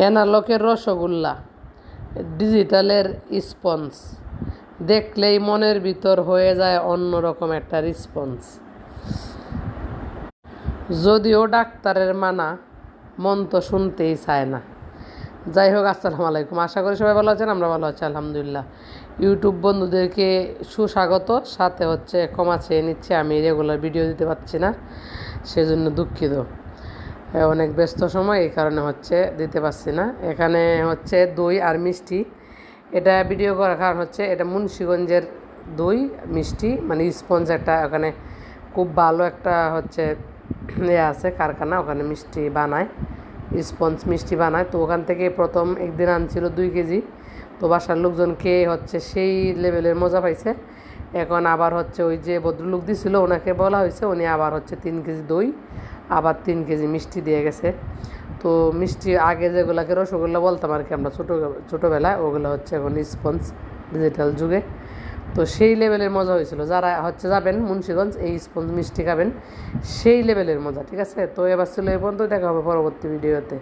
অ্যানালগের rasgulla, ডিজিটালের sponge, দেখলেই মনের ভিতর হয়ে যায় অন্যরকম একটা রেসপন্স। যদিও ডাক্তারের মানা, মন তো শুনতেই চায় না। যাই হোক, আসসালামু আলাইকুম। আশা করি সবাই ভালো আছেন, আমরা ভালো আছি আলহামদুলিল্লাহ। ইউটিউব বন্ধুদেরকে সুস্বাগত, সাথে ক্ষমা চেয়ে নিচ্ছি আমি রেগুলার ভিডিও দিতে পারছি না, সেজন্য দুঃখিত। অনেক ব্যস্ত সময়, এই কারণে দিতে পারছি না। এখানে দই আর মিষ্টি, এটা ভিডিও করার কারণ এটা মুন্সিগঞ্জের দই মিষ্টি, মানে স্পঞ্জ একটা, ওখানে খুব ভালো একটা আছে কারখানা, ওখানে মিষ্টি বানায়, স্পঞ্জ মিষ্টি বানায়। তো ওখান থেকে প্রথম একদিন আনছিল 2 কেজি, তো বাসার লোকজন খেয়ে সেই লেভেলের মজা পাইছে। এখন আবার ওই যে ভদ্রলোক দিছিল, ওনাকে বলা হয়েছে, উনি আবার 3 কেজি দই আবার 3 কেজি মিষ্টি দিয়ে গেছে। তো মিষ্টি আগে যেগুলোকে রসগোল্লা বলতাম আর কি আমরা ছোটোবেলায়, ওগুলো এখন স্পঞ্জ ডিজিটাল যুগে। তো সেই লেভেলের মজা হয়েছিল। যারা যাবেন মুন্সিগঞ্জ, এই স্পঞ্জ মিষ্টি খাবেন, সেই লেভেলের মজা। ঠিক আছে, তো এবার ছিল এই পর্যন্ত, দেখা হবে পরবর্তী ভিডিওতে।